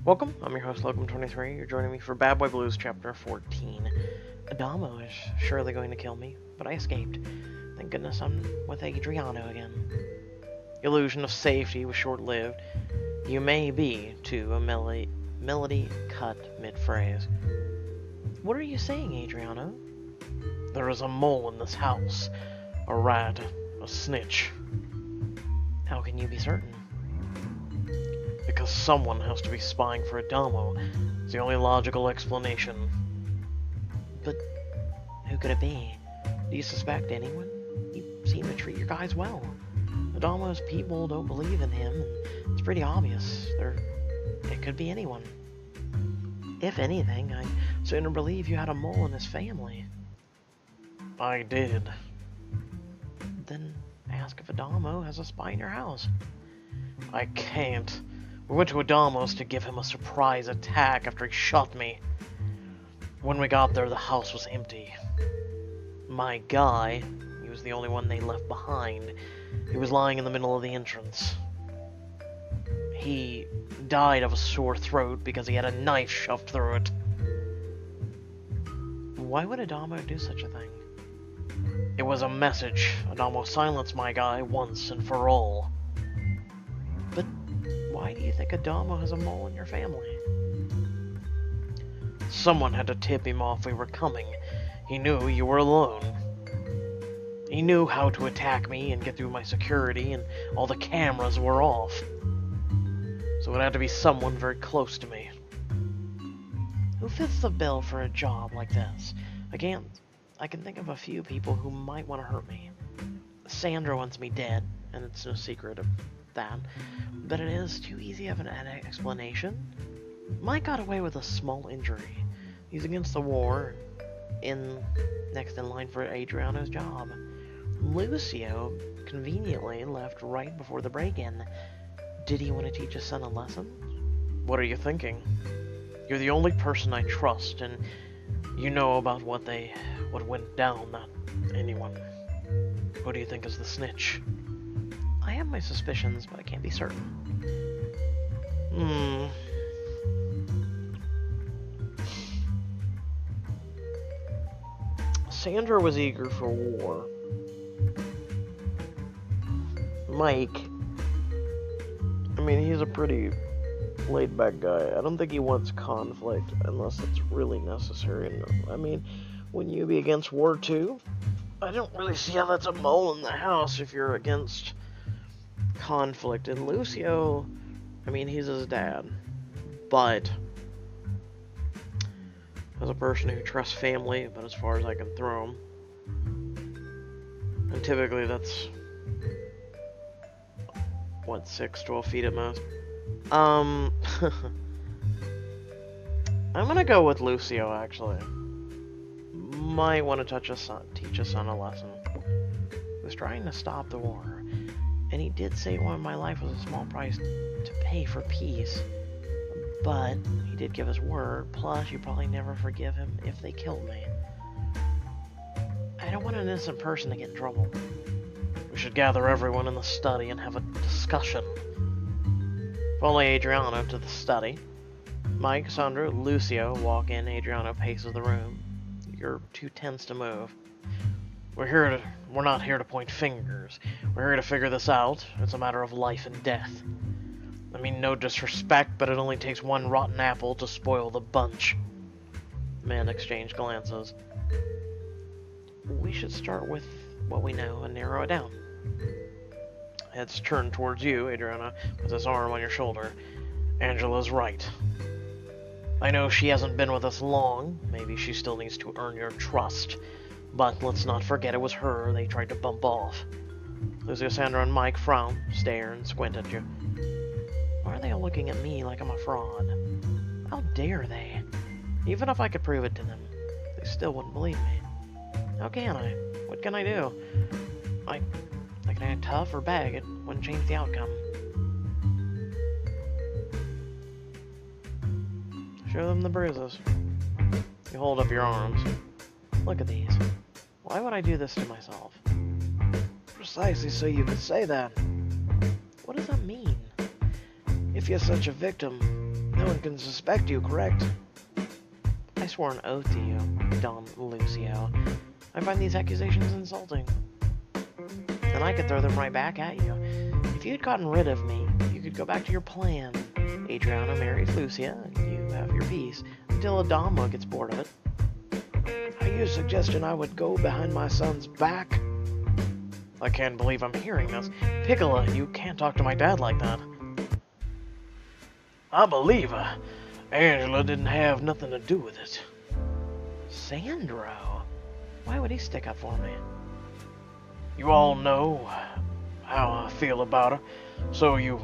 Welcome, I'm your host, Logan23. You're joining me for Bad Boy Blues Chapter 14. Adamo is surely going to kill me, but I escaped. Thank goodness I'm with Adriano again. Illusion of safety was short-lived. You may be, too, a melody cut mid-phrase. What are you saying, Adriano? There is a mole in this house. A rat. A snitch. How can you be certain? Because someone has to be spying for Adamo. It's the only logical explanation. But who could it be? Do you suspect anyone? You seem to treat your guys well. Adamo's people don't believe in him, and it's pretty obvious. It could be anyone. If anything, I'd sooner believe you had a mole in his family. I did. Then ask if Adamo has a spy in your house. I can't. We went to Adamo's to give him a surprise attack after he shot me. When we got there, the house was empty. My guy, he was the only one they left behind. He was lying in the middle of the entrance. He died of a sore throat because he had a knife shoved through it. Why would Adamo do such a thing? It was a message. Adamo silenced my guy once and for all. But why do you think Adamo has a mole in your family? Someone had to tip him off we were coming. He knew you were alone. He knew how to attack me and get through my security, and all the cameras were off. So it had to be someone very close to me. Who fits the bill for a job like this? I can think of a few people who might want to hurt me. Sandra wants me dead, and it's no secret of that. But it is too easy of an explanation. Mike got away with a small injury. He's against the war, next in line for Adriano's job. Lucio conveniently left right before the break-in. Did he want to teach his son a lesson? What are you thinking? You're the only person I trust, and you know about what went down, not anyone. Who do you think is the snitch? I have my suspicions, but I can't be certain. Sandra was eager for war. Mike, I mean, he's a pretty laid-back guy. I don't think he wants conflict unless it's really necessary. I mean, wouldn't you be against war too? I don't really see how that's a mole in the house if you're against conflict. And Lucio, I mean, he's his dad. But as a person who trusts family about as far as I can throw him, and typically that's, what, 6-12 feet at most? I'm gonna go with Lucio, actually. Might want to teach his son a lesson. He was trying to stop the war, and he did say one of my life was a small price to pay for peace. But he did give his word, plus you probably never forgive him if they killed me. I don't want an innocent person to get in trouble. We should gather everyone in the study and have a discussion. Follow Adriano to the study. Mike, Sandra, Lucio walk in. Adriano paces the room. You're too tense to move. We're not here to point fingers. We're here to figure this out. It's a matter of life and death. I mean, no disrespect, but it only takes one rotten apple to spoil the bunch. Men exchange glances. We should start with what we know and narrow it down. Heads turned towards you, Adriana, with his arm on your shoulder. Angela's right. I know she hasn't been with us long. Maybe she still needs to earn your trust. But let's not forget it was her they tried to bump off. Lucio, Sandra, and Mike frown, stare, and squint at you. Why are they all looking at me like I'm a fraud? How dare they? Even if I could prove it to them, they still wouldn't believe me. How can I? What can I do? I can act tough or beg. It wouldn't change the outcome. Show them the bruises. You hold up your arms. Look at these. Why would I do this to myself? Precisely so you could say that. What does that mean? If you're such a victim, No one can suspect you, correct? I swore an oath to you, Don Lucio. I find these accusations insulting. And I could throw them right back at you. If you'd gotten rid of me, you could go back to your plan. Adriana marries Lucia, and you have your peace, until Adamo gets bored of it. Are you suggesting I would go behind my son's back? I can't believe I'm hearing this. Piccola, you can't talk to my dad like that. I believe her. Angela didn't have nothing to do with it. Sandro? Why would he stick up for me? You all know how I feel about her, so you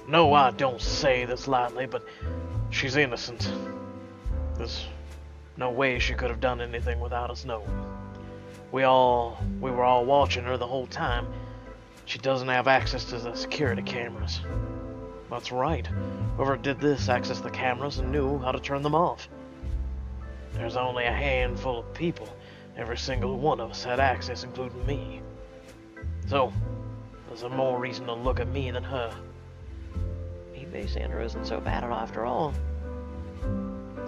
know I don't say this lightly, but she's innocent. There's no way she could have done anything without us knowing. We were all watching her the whole time. She doesn't have access to the security cameras. That's right. Whoever did this accessed the cameras and knew how to turn them off. There's only a handful of people. Every single one of us had access, including me. So, there's more reason to look at me than her. Maybe Sandro isn't so bad after all.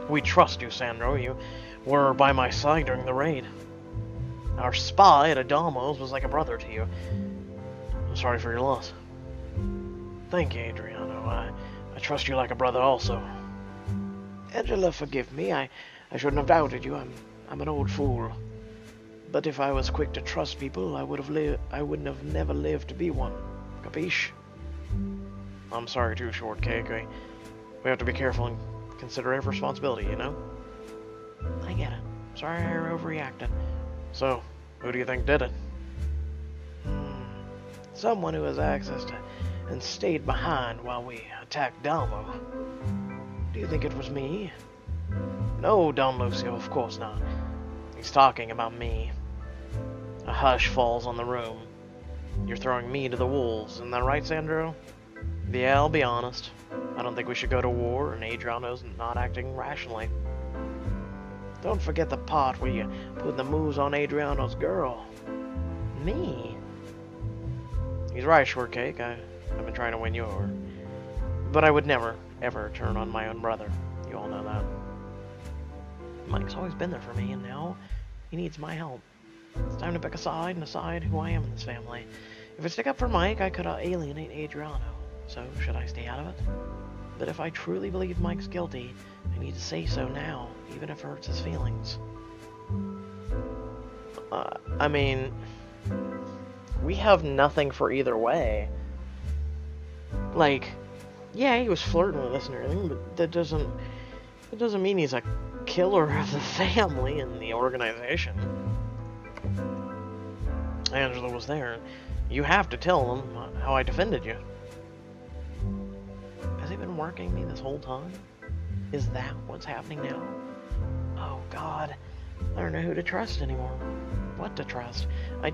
We trust you, Sandro. You were by my side during the raid. Our spy at Adamo's was like a brother to you. I'm sorry for your loss. Thank you, Adriano. I trust you like a brother also. Angela, forgive me. I shouldn't have doubted you. I'm an old fool. But if I was quick to trust people, I wouldn't have never lived to be one. Capiche? I'm sorry too, Shortcake. We have to be careful and consider every responsibility, you know? I get it. Sorry I overreacted. So, who do you think did it? Someone who has access to and stayed behind while we attacked Dalmo. Do you think it was me? No, Don Lucio, of course not. He's talking about me. A hush falls on the room. You're throwing me to the wolves, isn't that right, Sandro? Yeah, I'll be honest. I don't think we should go to war, and Adriano's not acting rationally. Don't forget the part where you put the moves on Adriano's girl. Me? He's right, Shortcake. I've been trying to win you over. But I would never, ever turn on my own brother. You all know that. Mike's always been there for me, and now he needs my help. It's time to pick a side and decide who I am in this family. If I stick up for Mike, I could alienate Adriano. So, should I stay out of it? But if I truly believe Mike's guilty, I need to say so now, even if it hurts his feelings. I mean, we have nothing for either way. Like, yeah, he was flirting with us and everything, but that doesn't mean he's a killer of the family and the organization. Angela was there. You have to tell him how I defended you. Has he been working me this whole time? Is that what's happening now? Oh God, I don't know who to trust anymore. What to trust? I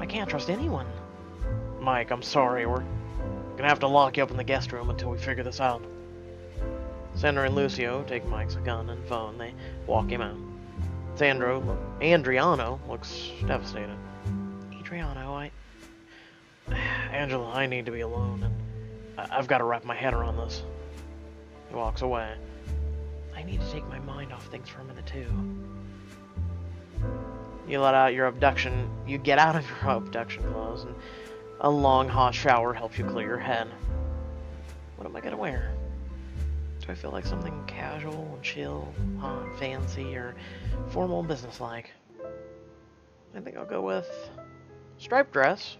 can't trust anyone. Mike, I'm sorry. We're gonna have to lock you up in the guest room until we figure this out. Sandro and Lucio take Mike's gun and phone. They walk him out. Adriano looks devastated. Adriano, Angela, I need to be alone, and I've got to wrap my head around this. He walks away. I need to take my mind off things for a minute, too. You get out of your abduction clothes, and a long hot shower helps you clear your head. What am I gonna wear? Do I feel like something casual and chill, hot, fancy, or formal and businesslike? I think I'll go with striped dress,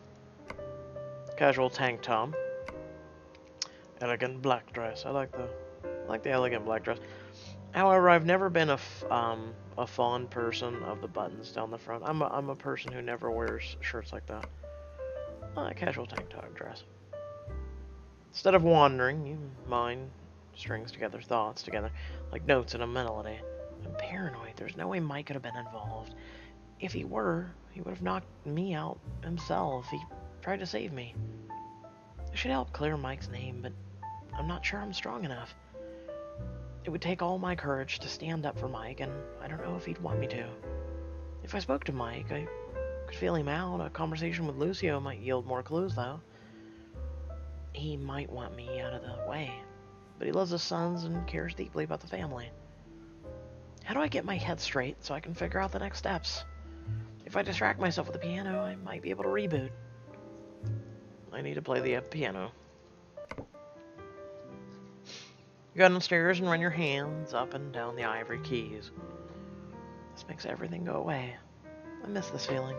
casual tank top, elegant black dress. I like the elegant black dress. However, I've never been a fond person of the buttons down the front. I'm a person who never wears shirts like that. Casual tank top dress. Instead of wandering, you mind strings together, thoughts together, like notes in a melody. I'm paranoid. There's no way Mike could have been involved. If he were, he would have knocked me out himself. He tried to save me. I should help clear Mike's name, but I'm not sure I'm strong enough. It would take all my courage to stand up for Mike, and I don't know if he'd want me to. If I spoke to Mike, I could feel him out. A conversation with Lucio might yield more clues, though. He might want me out of the way. but he loves his sons and cares deeply about the family. How do I get my head straight so I can figure out the next steps? If I distract myself with the piano, I might be able to reboot. I need to play the piano. You go downstairs and run your hands up and down the ivory keys. This makes everything go away. I miss this feeling.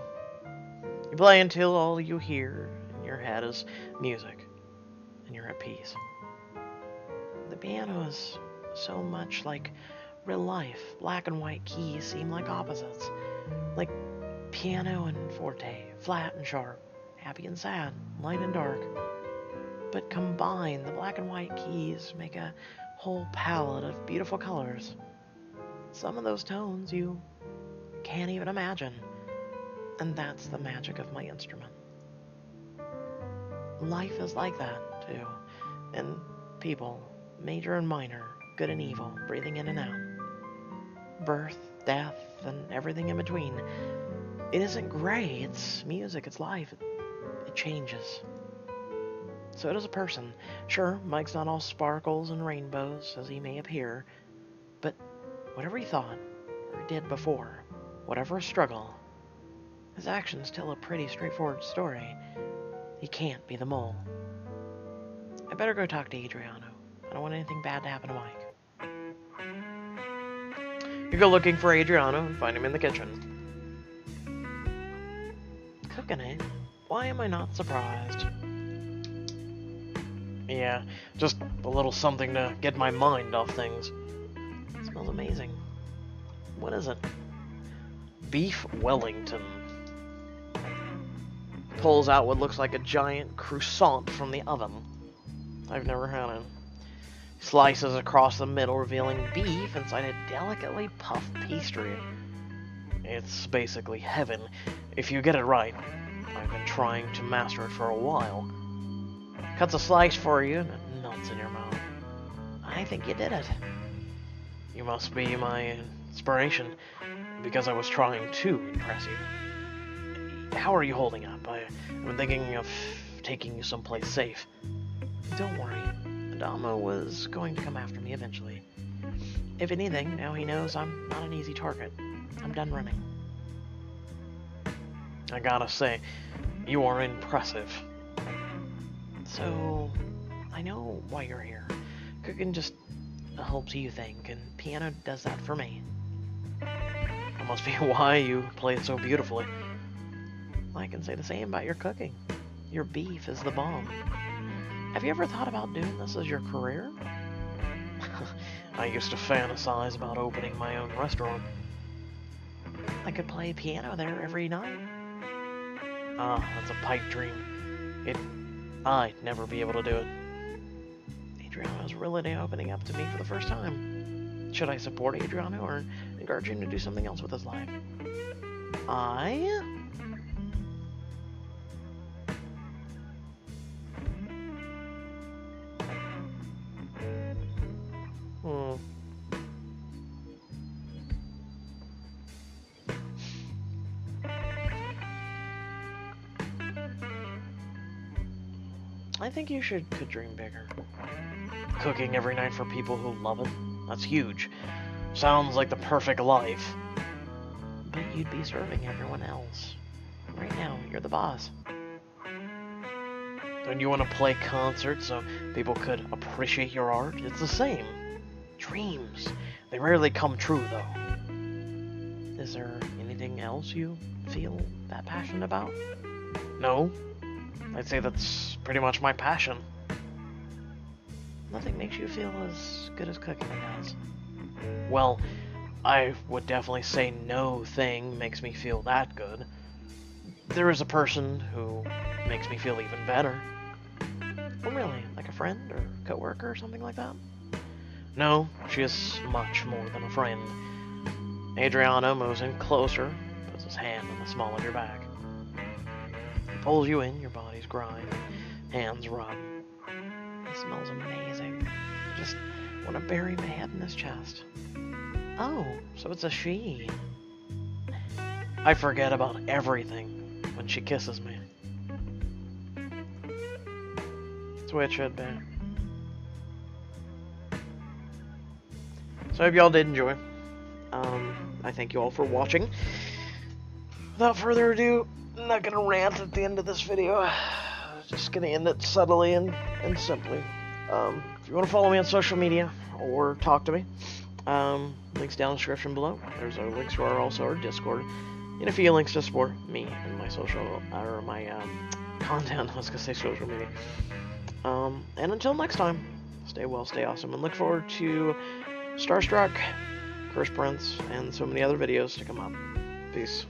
You play until all you hear in your head is music, and you're at peace. The piano is so much like real life. Black and white keys seem like opposites. Like piano and forte, flat and sharp, happy and sad, light and dark. But combined, the black and white keys make a whole palette of beautiful colors. Some of those tones you can't even imagine. And that's the magic of my instrument. Life is like that, too. And people, major and minor, good and evil, breathing in and out. Birth, death, and everything in between. It isn't gray, it's music, it's life. It changes. So does a person. Sure, Mike's not all sparkles and rainbows as he may appear, but whatever he thought, or did before, whatever his struggle, his actions tell a pretty straightforward story. He can't be the mole. I better go talk to Adriano. I don't want anything bad to happen to Mike. You go looking for Adriano and find him in the kitchen. Cooking, eh? Why am I not surprised? Yeah, just a little something to get my mind off things. It smells amazing. What is it? Beef Wellington. Pulls out what looks like a giant croissant from the oven. I've never had it. Slices across the middle, revealing beef inside a delicately puffed pastry. It's basically heaven, if you get it right. I've been trying to master it for a while. Cuts a slice for you, and it melts in your mouth. I think you did it. You must be my inspiration, because I was trying to impress you. How are you holding up? I've been thinking of taking you someplace safe. Don't worry. Adamo was going to come after me eventually. If anything, now he knows I'm not an easy target. I'm done running. I gotta say, you are impressive. So, I know why you're here. Cooking just helps you think, and piano does that for me. That must be why you play it so beautifully. I can say the same about your cooking. Your beef is the bomb. Have you ever thought about doing this as your career? I used to fantasize about opening my own restaurant. I could play piano there every night. Ah, that's a pipe dream. I'd never be able to do it. Adriano's really opening up to me for the first time. Should I support Adriano or encourage him to do something else with his life? I think you could dream bigger. Cooking every night for people who love it, that's huge. Sounds like the perfect life. But you'd be serving everyone else. Right now, you're the boss. Don't you want to play concerts so people could appreciate your art? It's the same. Dreams. They rarely come true, though. Is there anything else you feel that passionate about? No. I'd say that's pretty much my passion. Nothing makes you feel as good as cooking does. Well, I would definitely say no thing makes me feel that good. There is a person who makes me feel even better. Well, really, like a friend or coworker or something like that? No, she is much more than a friend. Adriano moves in closer, puts his hand on the small of your back. He pulls you in, your body's grind, hands rub. It smells amazing. I just want to bury my head in his chest. Oh, so it's a she. I forget about everything when she kisses me. That's the way it should be. So I hope y'all did enjoy. I thank you all for watching. Without further ado, I'm not gonna rant at the end of this video. Just gonna end it subtly and simply. If you want to follow me on social media or talk to me, links down in the description below. There's our links to our Discord, and a few links to support me and my social or my content. I was gonna say social media. And until next time, stay well, stay awesome, and look forward to Starstruck, Curse Prince, and so many other videos to come up. Peace.